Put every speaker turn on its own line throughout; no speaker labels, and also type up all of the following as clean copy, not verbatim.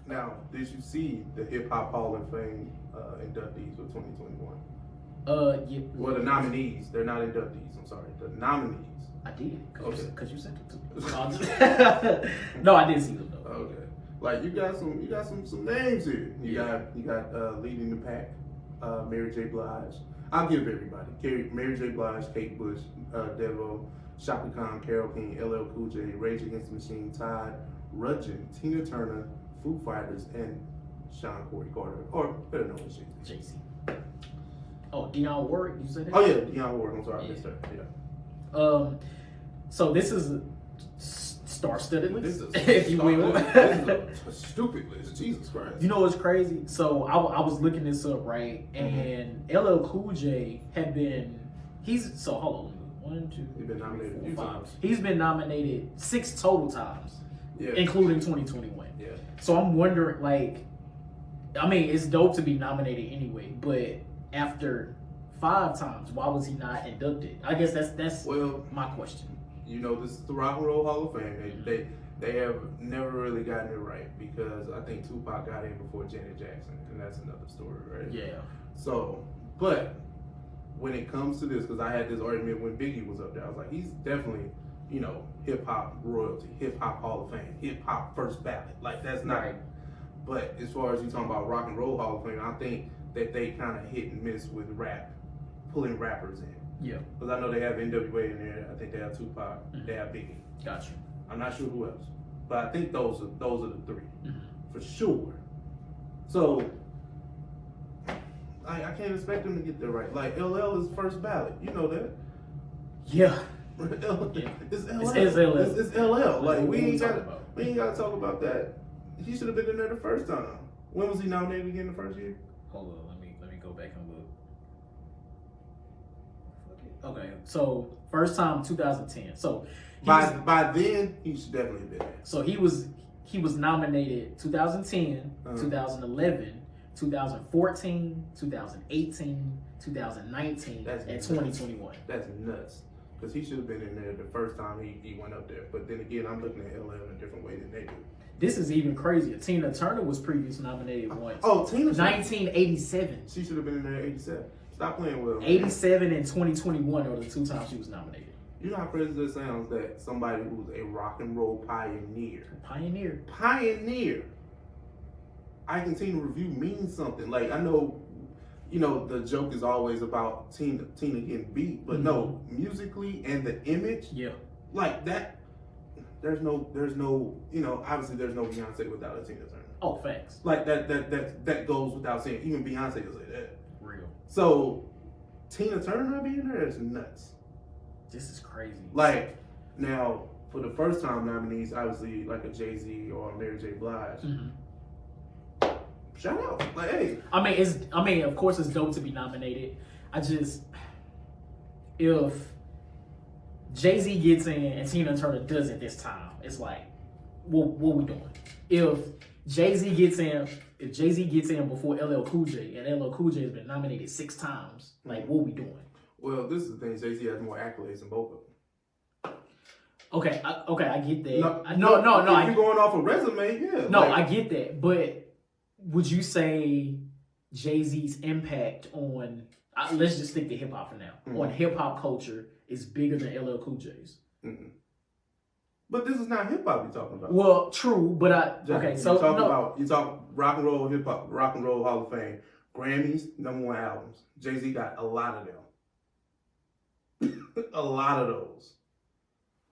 Now, did you see the Hip Hop Hall of Fame inductees for 2021?
Yeah.
Well, the nominees. They're not inductees. I'm sorry. The nominees.
I did, because you sent it to me.
No,
I didn't see them though.
Okay. Like you got some names here. You got leading the pack, Mary J. Blige. I'll give everybody. Mary J. Blige, Kate Bush, Devo, Chaka Khan, Carole King, LL Cool J, Rage Against the Machine, Todd Rundgren, Tina Turner, Foo Fighters, and Sean Corey Carter, or better known as
Jay-Z. Oh, Dionne Warwick, you said that?
Oh yeah, Dionne Warwick. I'm sorry, I missed her. Yeah.
So this is a star-studded list,
if
you will.
This is a stupid list. Jesus Christ.
You know what's crazy? So I was looking this up, right? And LL Cool J had been, hold on. 1, 2,
He's been nominated
3, 4, 5.
times.
He's been nominated 6 total times,
Yeah.
including 2021.
Yeah.
So I'm wondering, it's dope to be nominated anyway, but after 5 times, why was he not inducted? I guess that's my question.
You know, this is the Rock and Roll Hall of Fame. They have never really gotten it right because I think Tupac got in before Janet Jackson, and that's another story, right?
Yeah.
So, but when it comes to this, because I had this argument when Biggie was up there, I was like, he's definitely, hip hop royalty, hip hop Hall of Fame, hip hop first ballot. Like that's not.
Right.
But as far as you talking about Rock and Roll Hall of Fame, I think that they kind of hit and miss with rap, pulling rappers in.
Yeah.
Because I know they have NWA in there. I think they have Tupac. They have Biggie.
Gotcha.
I'm not sure who else, but I think those are the 3 for sure. So I can't expect them to get that right. Like LL is first ballot. You know that.
Yeah.
It's LL.
It's LL.
It's LL. Like we ain't got to talk about that. He should have been in there the first time. When was he nominated again the first year?
Hold on, let me go back and look. Okay, so first time 2010. So
by then he should definitely have been there.
So he was nominated 2010, 2011, 2014, 2018, 2019, and 2021.
That's nuts. Because he should have been in there the first time he went up there. But then again, I'm looking at LL in a different way than they do.
This is even crazier. Tina Turner was previously nominated once.
Oh, Tina Turner.
1987.
She should have been in there 87. Stop playing with him.
87 and 2021 are the 2 times she was nominated.
You know how crazy that sounds that somebody who's a rock and roll pioneer.
Pioneer.
I Tina review means something. Like I know, the joke is always about Tina getting beat, but no, musically and the image, like that. There's no, obviously there's no Beyonce without a Tina Turner.
Oh, facts.
Like that goes without saying. Even Beyonce will say that.
Real.
So Tina Turner not being there is nuts.
This is crazy.
Like now, for the first time nominees, obviously like a Jay-Z or a Mary J. Blige. Shout out, like hey.
Of course it's dope to be nominated. If Jay-Z gets in and Tina Turner doesn't this time, it's like, what we doing? If Jay-Z gets in before LL Cool J, and LL Cool J has been nominated 6 times, like what we doing?
Well, this is the thing. Jay-Z has more accolades than both of them.
Okay, I get that.
No. If you're going off a resume, yeah.
No, I get that. But would you say Jay-Z's impact on, let's just stick to hip hop for now, on hip hop culture is bigger than LL Cool J's?
But this is not hip hop you're talking about.
Well, true, but you
talk Rock and Roll hip hop, Rock and Roll Hall of Fame, Grammys, #1 albums. Jay-Z got a lot of them. A lot of those.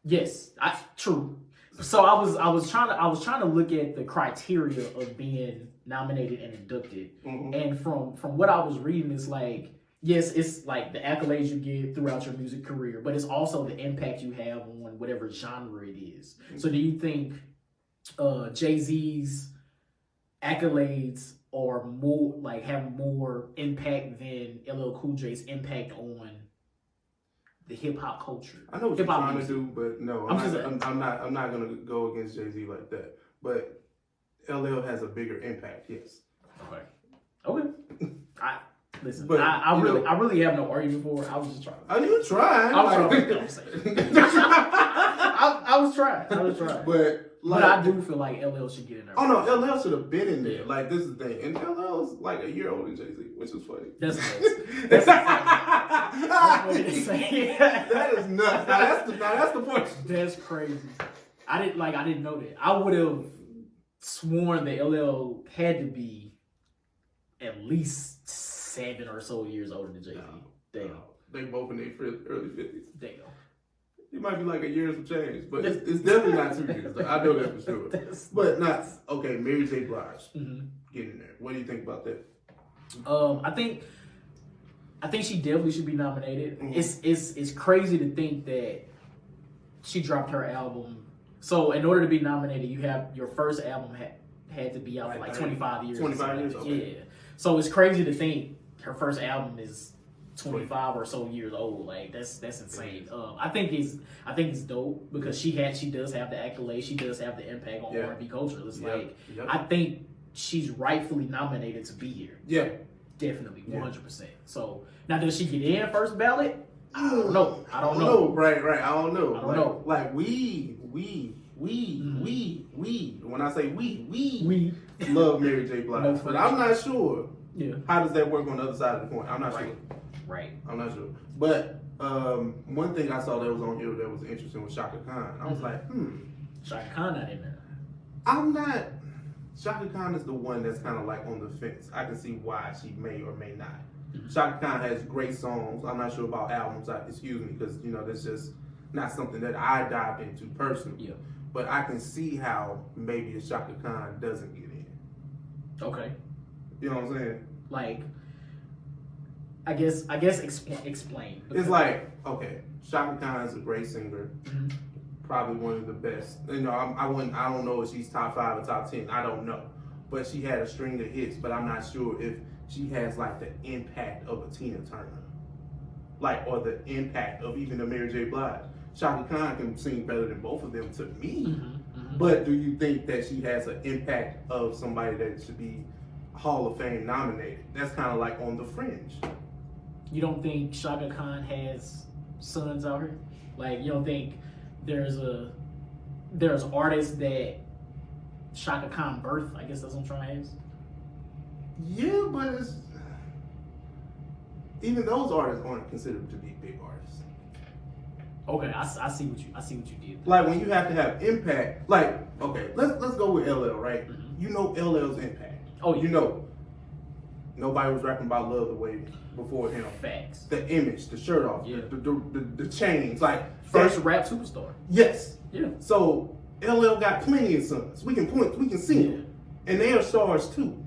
Yes, true. So I was trying to look at the criteria of being nominated and inducted, and from what I was reading, it's like, yes, it's like the accolades you get throughout your music career, but it's also the impact you have on whatever genre it is. So do you think Jay-Z's accolades are more have more impact than LL Cool J's impact on the hip hop culture?
I know what you're trying to do, but no, I'm not gonna go against Jay-Z like that. But LL has a bigger impact, yes.
Okay. Listen, but, I really have no argument for it. I was just trying.
Oh, you tried.
I was trying. But
Like,
but I do feel like LL should get in there.
Oh no, LL should have been in there.
Yeah.
Like, this is the thing, and LL is like a year older than Jay-Z, which is funny.
That's funny to say.
That is nuts. Now that's the point.
That's crazy. I didn't know that. I would have sworn that LL had to be at least 7 or so years older than Jay-Z. Damn.
They both in their early 50s.
Damn.
It might be like a year of change, but it's definitely not 2 years. Though. I know that for sure. But not okay. Mary J. Blige getting in there. What do you think about that?
I think she definitely should be nominated. It's crazy to think that she dropped her album. So in order to be nominated, you have your first album had to be out for like 25 years.
25 years. Okay.
Yeah. So it's crazy to think her first album is 25 or so years old. Like that's insane. I think it's dope because she does have the accolades, she does have the impact on R&B culture. It's I think she's rightfully nominated to be here.
Yeah,
definitely 100%. So now does she get in first ballot? I don't know. I don't know.
Right. I don't know.
I don't know.
Like we. When I say we love Mary J. Blige, but I'm not sure.
Yeah.
How does that work on the other side of the coin? I'm not sure.
Right.
I'm not sure. But one thing I saw that was on here that was interesting was Chaka Khan. I was like,
Chaka Khan not in there.
I'm not. Chaka Khan is the one that's kind of like on the fence. I can see why she may or may not. Chaka Khan has great songs. I'm not sure about albums. Excuse me, because that's just not something that I dive into personally.
Yeah.
But I can see how maybe a Chaka Khan doesn't get in.
Okay.
You know what I'm saying?
Like, I guess explain.
It's like, okay, Chaka Khan is a great singer, probably one of the best. I don't know if she's top 5 or top 10. I don't know, but she had a string of hits. But I'm not sure if she has like the impact of a Tina Turner, or the impact of even a Mary J. Blige. Chaka Khan can sing better than both of them to me. But do you think that she has an impact of somebody that should be Hall of Fame nominated? That's kind of like on the fringe.
You don't think Chaka Khan has sons out here? Like, you don't think there's artists that Chaka Khan birthed? I guess that's what I'm trying to ask.
Yeah, but even those artists aren't considered to be big artists.
Okay, I see what you did.
Like when you have to have impact. Like, okay, let's go with LL, right? You know LL's impact.
Oh, yeah.
Nobody was rapping about love the way before him.
Facts.
The image, the shirt off, the chains, like
first rap superstar.
Yes.
Yeah.
So LL got plenty of sons. We can see them, and they are stars too.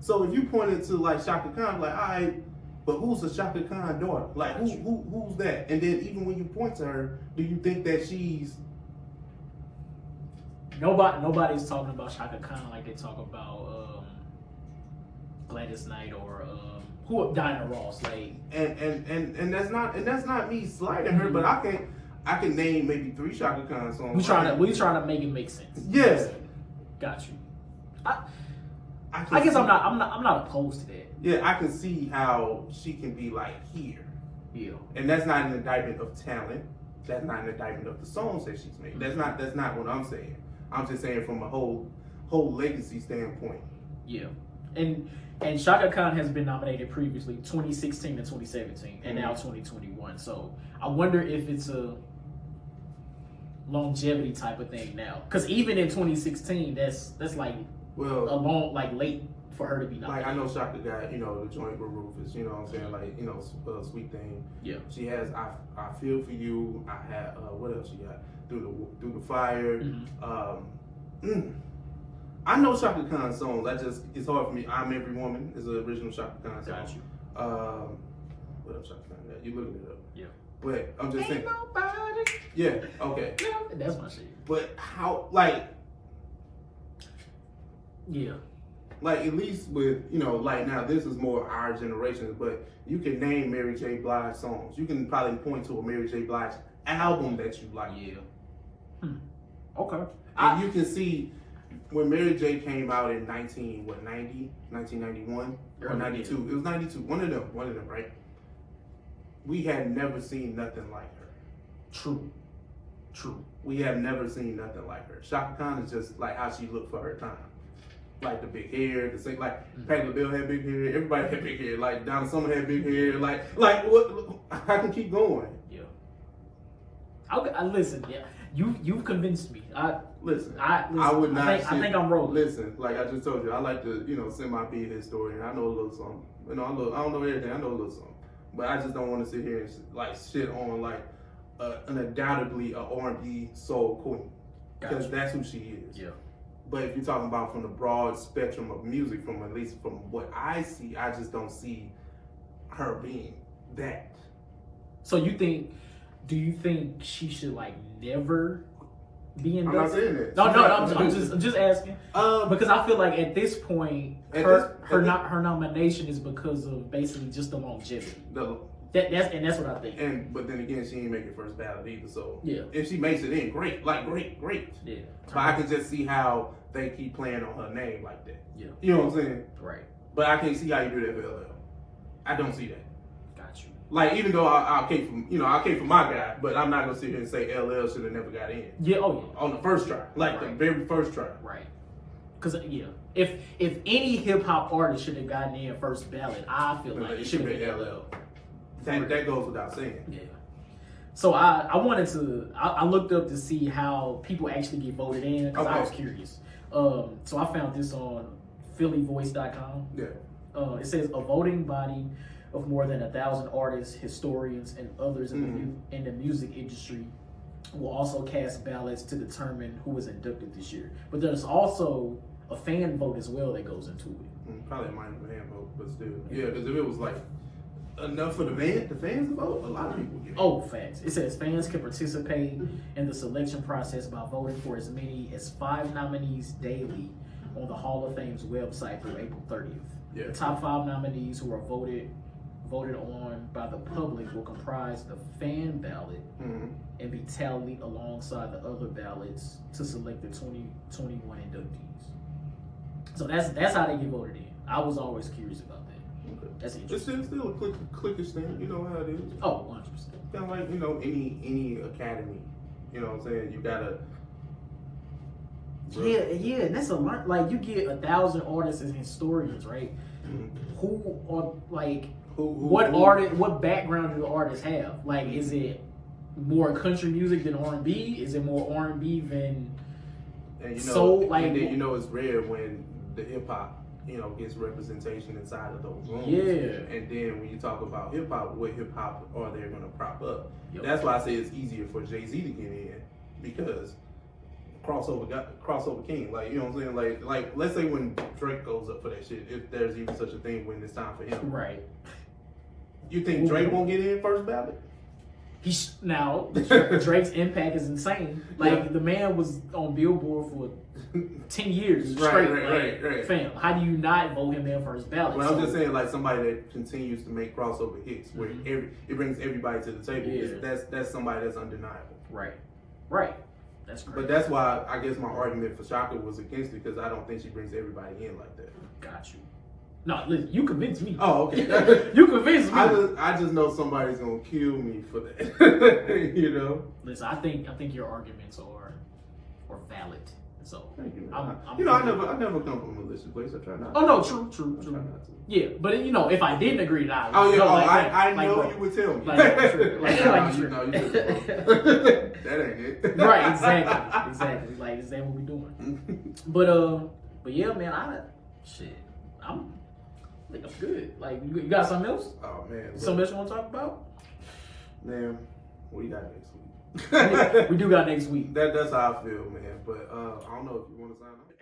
So if you pointed to like Chaka Khan, like, all right, but who's the Chaka Khan daughter? Like who's that? And then even when you point to her, do you think that she's
nobody's talking about Chaka Khan like they talk about Gladys Knight or Diana Ross, like
and that's not me slighting her, but I can name maybe 3 Chaka Khan songs.
We trying to make it make sense.
Yes.
Got you. I guess I'm not opposed to that.
Yeah, I can see how she can be like here.
Yeah.
And that's not an indictment of talent. That's not an indictment of the songs that she's made. That's not what I'm saying. I'm just saying from a whole legacy standpoint.
Yeah. And Chaka Khan has been nominated previously, 2016 and 2017, and now 2021. So I wonder if it's a longevity type of thing now. Because even in 2016, that's like a long, like late for her to be nominated.
Like I know Chaka got, the joint with Rufus, you know what I'm saying? Like, Sweet Thing. Yeah. She has I Feel For You. I have what else she got? Through the Fire. I know Chaka Khan songs. It's hard for me. I'm Every Woman is the original Chaka Khan song.
Got you.
What else Chaka Khan got? You looking it up?
Yeah.
But I'm just saying.
Nobody.
Yeah. Okay.
That's my shit.
But how? Like.
Yeah.
Like at least with like now this is more our generation, but you can name Mary J. Blige songs. You can probably point to a Mary J. Blige album that you like.
Yeah. Okay.
And you can see when Mary J. came out in 1991 or 92. It was 92. One of them, right? We had never seen nothing like her.
True. True.
We have never seen nothing like her. Chaka Khan is just like how she looked for her time. Like the big hair, the same, like Patti LaBelle had big hair, everybody had big hair, like Donna Summer had big hair, like what? I can keep going.
Yeah. I listen. Yeah, you've convinced me.
Listen,
listen,
I would not.
I think I'm rolling.
Listen, like I just told you, I like to semi-be a historian. I know a little something. I don't know everything. I know a little something, but I just don't want to sit here and like shit on like an undoubtedly a R&B soul queen because that's who she is.
Yeah.
But if you're talking about from the broad spectrum of music, from at least from what I see, I just don't see her being that.
So do you think she should like never be inducted?
I'm not saying that.
No, I'm just asking. Because I feel like at this point, her nomination is because of basically just the longevity. That's what I think.
But then again, she ain't make it first ballot either. So
yeah,
if she makes it in, great. Yeah. But I can just see how they keep playing on her name like that.
Yeah.
You know what I'm saying?
Right.
But I can't see how you do that for LL. I don't see that.
Got you.
Like even though I came from my guy, but I'm not gonna sit here and say LL should have never got in.
Yeah. Oh yeah.
On the first try, like the very first try.
Right. Because if any hip hop artist should have gotten in first ballot, I feel like it should have been LL.
That goes without saying.
Yeah. So I wanted to I looked up to see how people actually get voted in because I was curious. So I found this on phillyvoice.com.
Yeah.
It says a voting body of more than 1,000 artists, historians, and others in the music industry will also cast ballots to determine who is inducted this year. But there's also a fan vote as well that goes into it.
Probably a minor fan vote, but still. Yeah, because if it was like enough for the fans to vote, a lot of people get it.
Oh, facts. It says fans can participate in the selection process by voting for as many as 5 nominees daily on the Hall of Fame's website through April 30th.
Yeah.
The top 5 nominees who are voted on by the public will comprise the fan ballot and be tallied alongside the other ballots to select the 2021 inductees. So that's how they get voted in. I was always curious about that.
Okay.
That's interesting.
It's still a cliquish thing. You know how it is.
Oh, 100%.
Kind of like any academy. You know what I'm saying? You gotta.
Yeah, and that's a lot. Like you get 1,000 artists and historians, right? Who are like. What background do the artists have? Like, is it more country music than R&B? Is it more R&B than soul? Like,
and then it's rare when the hip hop gets representation inside of those rooms.
Yeah.
And then when you talk about hip hop, what hip hop are they going to prop up?
Yep.
That's why I say it's easier for Jay-Z to get in because crossover king. Like, you know what I'm saying? Like let's say when Drake goes up for that shit, if there's even such a thing when it's time for him.
Right.
You think Drake won't get in first ballot?
Now Drake's impact is insane. Like the man was on Billboard for 10 years straight.
Right.
Fam, how do you not vote him in first ballot?
Well, I'm just saying, like somebody that continues to make crossover hits, where it brings everybody to the table.
Yeah.
That's somebody that's undeniable.
Right. That's great.
But that's why I guess my argument for Chaka was against it because I don't think she brings everybody in like that.
Got you. No, listen, you convinced me.
Oh, okay.
You convinced me.
I just know somebody's gonna kill me for that.
Listen, I think your arguments are valid. So
thank you.
I'm
I never come from a malicious place. I try not.
Oh no, true.
I try not to.
Yeah, but if I didn't agree, I
I know you would tell me.
True.
No, you that ain't it.
Right, exactly. Like, is that what we doing? But yeah, man, I think I'm good. Like, you got something else?
Oh man,
something else you want to talk about?
Man, we got next week.
We do got next week.
That's how I feel, man. But I don't know if you want to sign up.